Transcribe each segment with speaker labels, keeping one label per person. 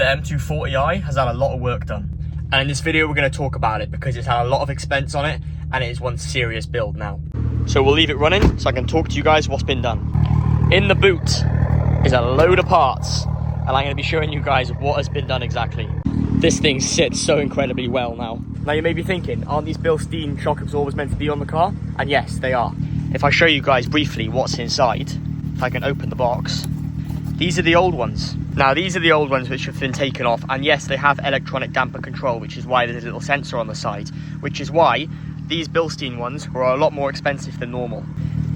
Speaker 1: M240i has had a lot of work done. And in this video, we're going to talk about it because it's had a lot of expense on it and it is one serious build now. So we'll leave it running so I can talk to you guys what's been done. In the boot is a load of parts and I'm going to be showing you guys what has been done exactly. This thing sits so incredibly well now. Now you may be thinking, aren't these Bilstein shock absorbers meant to be on the car? And yes, they are. If I show you guys briefly what's inside, if I can open the box, these are the old ones. Now these are the old ones which have been taken off, and yes, they have electronic damper control, which is why there's a little sensor on the side, which is why these Bilstein ones were a lot more expensive than normal.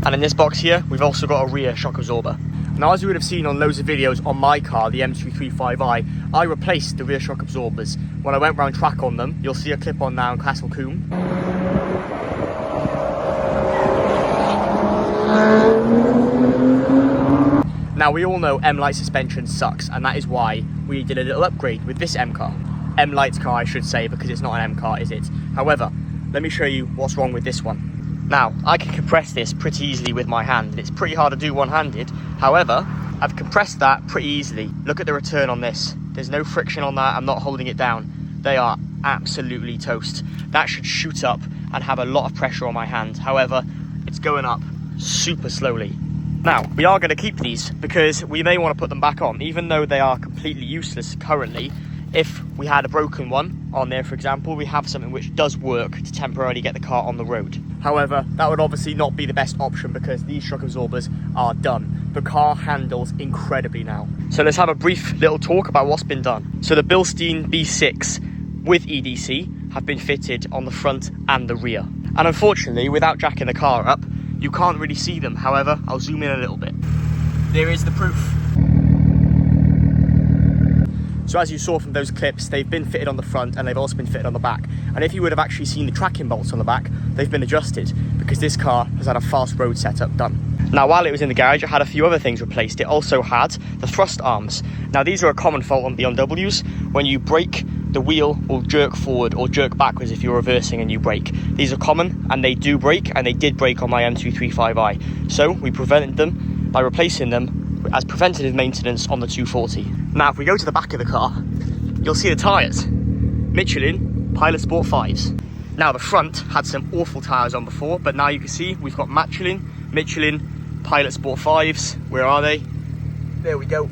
Speaker 1: And in this box here, we've also got a rear shock absorber. Now, as you would have seen on loads of videos on my car, the M235i, I replaced the rear shock absorbers. When I went round track on them, you'll see a clip on now in Castle Combe. Now, we all know M-lite suspension sucks, and that is why we did a little upgrade with this M car. M-lite car, I should say, because it's not an M car, is it? However, let me show you what's wrong with this one. Now, I can compress this pretty easily with my hand. It's pretty hard to do one-handed. However, I've compressed that pretty easily. Look at the return on this. There's no friction on that. I'm not holding it down. They are absolutely toast. That should shoot up and have a lot of pressure on my hand. However, it's going up super slowly. Now, we are going to keep these because we may want to put them back on, even though they are completely useless currently. If we had a broken one on there, for example, we have something which does work to temporarily get the car on the road. However, that would obviously not be the best option because these shock absorbers are done. The car handles incredibly now. So let's have a brief little talk about what's been done. So the Bilstein B6 with EDC have been fitted on the front and the rear. And unfortunately, without jacking the car up, you can't really see them. However, I'll zoom in a little bit. There is the proof. So as you saw from those clips, they've been fitted on the front and they've also been fitted on the back. And if you would have actually seen the tracking bolts on the back, they've been adjusted because this car has had a fast road setup done. Now, while it was in the garage, it had a few other things replaced. It also had the thrust arms. Now, these are a common fault on BMWs. When you brake, the wheel will jerk forward or jerk backwards if you're reversing and you brake. These are common and they do break, and they did break on my M235i. So we prevented them by replacing them as preventative maintenance on the 240. Now, if we go to the back of the car, you'll see the tyres. Michelin Pilot Sport 5s. Now, the front had some awful tyres on before, but now you can see we've got Michelin Pilot Sport 5s. Where are they? There we go.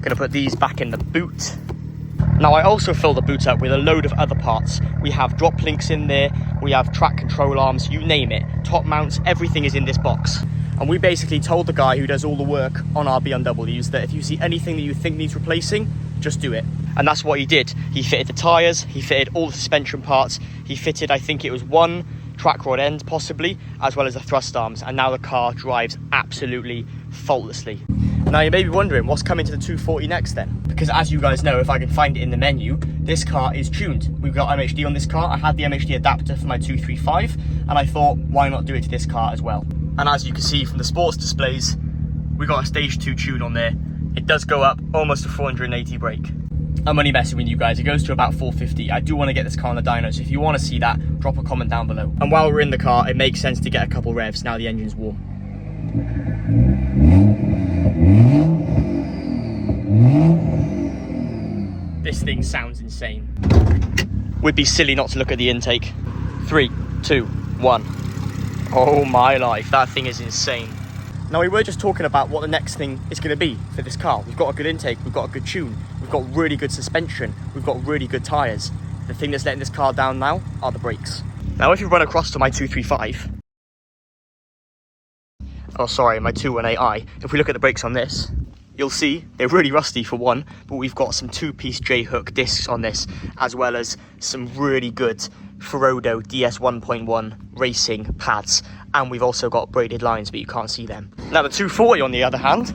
Speaker 1: Gonna put these back in the boot. Now, I also filled the boot up with a load of other parts. We have drop links in there, we have track control arms, you name it. Top mounts, everything is in this box. And we basically told the guy who does all the work on our BMWs that if you see anything that you think needs replacing, just do it. And that's what he did. He fitted the tyres, he fitted all the suspension parts, he fitted, I think it was one track rod end possibly, as well as the thrust arms, and now the car drives absolutely faultlessly. Now you may be wondering what's coming to the 240 next then, because as you guys know, if I can find it in the menu, this car is tuned. We've got MHD on this car. I had the MHD adapter for my 235 and I thought, why not do it to this car as well? And as you can see from the sports displays, we got a stage 2 tune on there. It does go up almost to 480 brake. I'm only messing with you guys, it goes to about 450. I do want to get this car on the dyno, so if you want to see that, drop a comment down below. And while we're in the car, it makes sense to get a couple revs now the engine's warm. This thing sounds insane. Would be silly not to look at the intake. 3, 2, 1. Oh my life, that thing is insane. Now, we were just talking about what the next thing is going to be for this car. We've got a good intake, we've got a good tune, we've got really good suspension, we've got really good tyres. The thing that's letting this car down now are the brakes. Now, if you run across to my 235, oh sorry, my 218i, if we look at the brakes on this, you'll see they're really rusty for one, but we've got some 2-piece J-hook discs on this, as well as some really good Ferodo DS 1.1 racing pads, and we've also got braided lines, but you can't see them. Now, the 240 on the other hand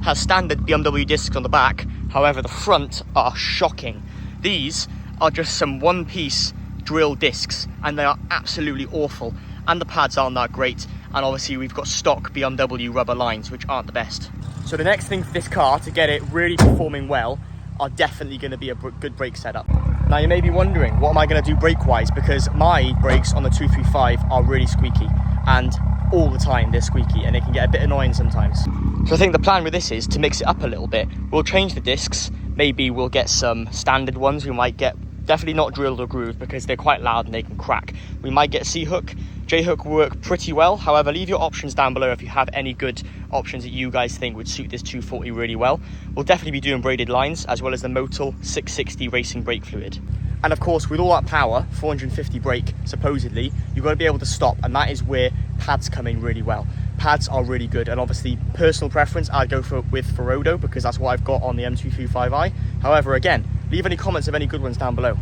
Speaker 1: has standard BMW discs on the back. However, the front are shocking. These are just some 1-piece drill discs and they are absolutely awful, and the pads aren't that great, and obviously we've got stock BMW rubber lines which aren't the best. So the next thing for this car to get it really performing well are definitely going to be a good brake setup. Now you may be wondering, what am I going to do brake wise, because my brakes on the 235 are really squeaky, and all the time they're squeaky and it can get a bit annoying sometimes. So I think the plan with this is to mix it up a little bit. We'll change the discs, maybe we'll get some standard ones. We might get, definitely not drilled or grooved because they're quite loud and they can crack. We might get C-hook. J-hook work pretty well. However, leave your options down below if you have any good options that you guys think would suit this 240 really well. We'll definitely be doing braided lines as well as the Motul 660 racing brake fluid. And of course, with all that power, 450 brake, supposedly, you've got to be able to stop, and that is where pads come in really well. Pads are really good, and obviously, personal preference, I'd go with Ferodo because that's what I've got on the M235i. However, again, leave any comments of any good ones down below.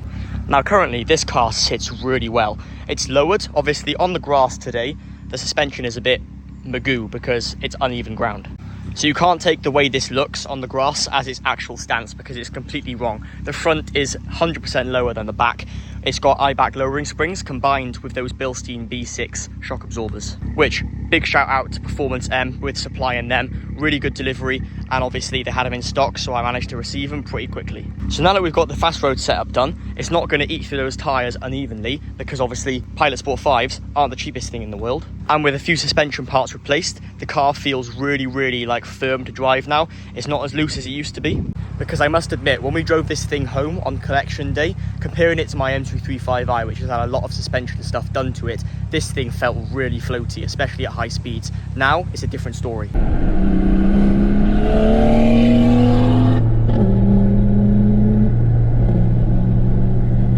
Speaker 1: Now, currently, this car sits really well. It's lowered, obviously, on the grass today. The suspension is a bit magoo because it's uneven ground. So you can't take the way this looks on the grass as its actual stance because it's completely wrong. The front is 100% lower than the back. It's got eye-back lowering springs combined with those Bilstein B6 shock absorbers, which, big shout out to Performance M with supplying them. Really good delivery, and obviously they had them in stock, so I managed to receive them pretty quickly. So now that we've got the fast road setup done, it's not going to eat through those tyres unevenly because obviously Pilot Sport 5s aren't the cheapest thing in the world. And with a few suspension parts replaced, the car feels really like firm to drive now. It's not as loose as it used to be. Because I must admit, when we drove this thing home on collection day, comparing it to my M235i, which has had a lot of suspension stuff done to it, this thing felt really floaty, especially at high speeds. Now, it's a different story.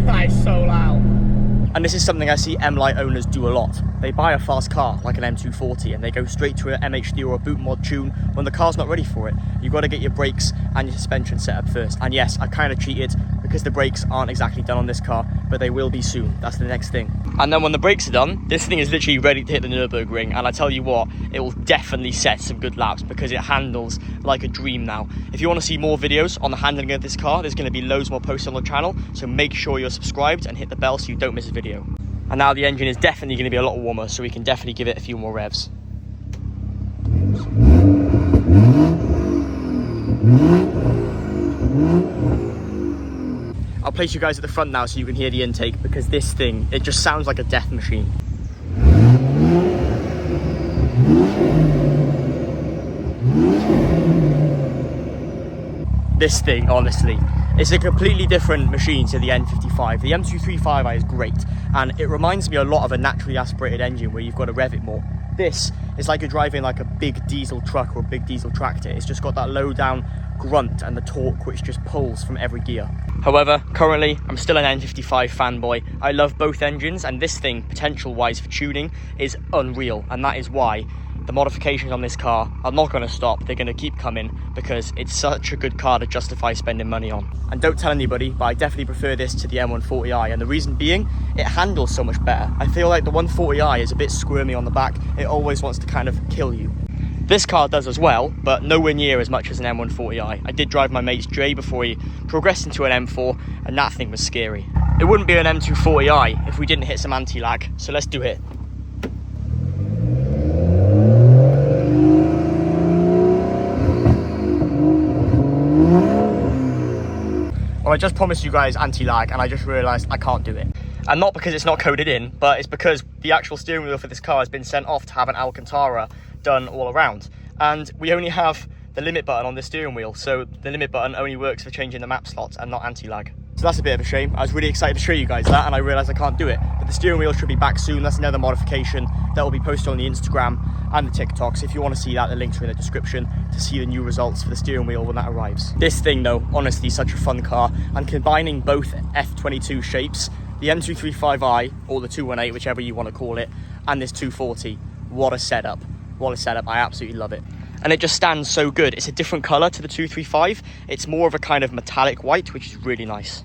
Speaker 1: That's so loud. And this is something I see M-lite owners do a lot. They buy a fast car, like an M240, and they go straight to an MHD or a boot mod tune when the car's not ready for it. You've got to get your brakes and your suspension set up first. And yes, I kind of cheated because the brakes aren't exactly done on this car, but they will be soon. That's the next thing. And then when the brakes are done, this thing is literally ready to hit the Nürburgring. And I tell you what, it will definitely set some good laps because it handles like a dream now. If you want to see more videos on the handling of this car, there's going to be loads more posts on the channel. So make sure you're subscribed and hit the bell so you don't miss a video. And now the engine is definitely going to be a lot warmer, so we can definitely give it a few more revs. I'll place you guys at the front now so you can hear the intake because this thing, it just sounds like a death machine. This thing, honestly, it's a completely different machine to the N55. The M235i is great, and it reminds me a lot of a naturally aspirated engine where you've got to rev it more. This is like you're driving like a big diesel truck or a big diesel tractor. It's just got that low down grunt and the torque which just pulls from every gear. However, currently I'm still an N55 fanboy. I love both engines, and this thing, potential wise for tuning, is unreal, and that is why the modifications on this car are not going to stop. They're going to keep coming because it's such a good car to justify spending money on. And don't tell anybody, but I definitely prefer this to the M140i, and the reason being, it handles so much better. I feel like the 140i is a bit squirmy on the back. It always wants to kind of kill you. This car does as well, but nowhere near as much as an M140i. I did drive my mate's J before he progressed into an M4, and that thing was scary. It wouldn't be an M240i if we didn't hit some anti-lag, so let's do it. Well, I just promised you guys anti-lag, and I just realised I can't do it. And not because it's not coded in, but it's because the actual steering wheel for this car has been sent off to have an Alcantara done all around. And we only have the limit button on the steering wheel, so the limit button only works for changing the map slots and not anti-lag. So that's a bit of a shame. I was really excited to show you guys that, and I realised I can't do it. But the steering wheel should be back soon. That's another modification that will be posted on the Instagram and the TikTok. So if you want to see that, the links are in the description to see the new results for the steering wheel when that arrives. This thing though, honestly, such a fun car, and combining both F22 shapes, the M235i or the 218, whichever you want to call it, and this 240, what a setup. What a setup, I absolutely love it. And it just stands so good. It's a different colour to the 235. It's more of a kind of metallic white, which is really nice.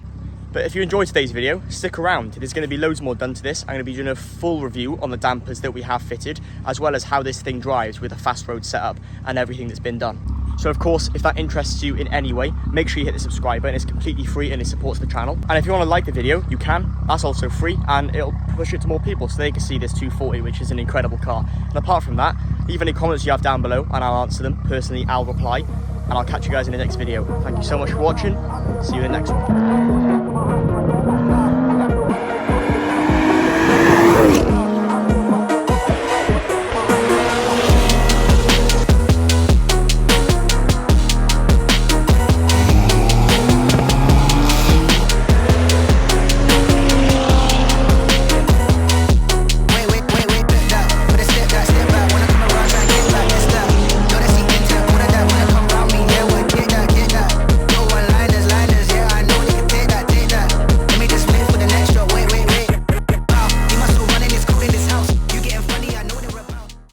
Speaker 1: But if you enjoyed today's video, stick around. There's going to be loads more done to this. I'm going to be doing a full review on the dampers that we have fitted, as well as how this thing drives with a fast road setup and everything that's been done. So of course, if that interests you in any way, make sure you hit the subscribe button. It's completely free and it supports the channel. And if you want to like the video, you can. That's also free, and it'll push it to more people so they can see this 240, which is an incredible car. And apart from that, leave any comments you have down below and I'll answer them. Personally, I'll reply, and I'll catch you guys in the next video. Thank you so much for watching. See you in the next one.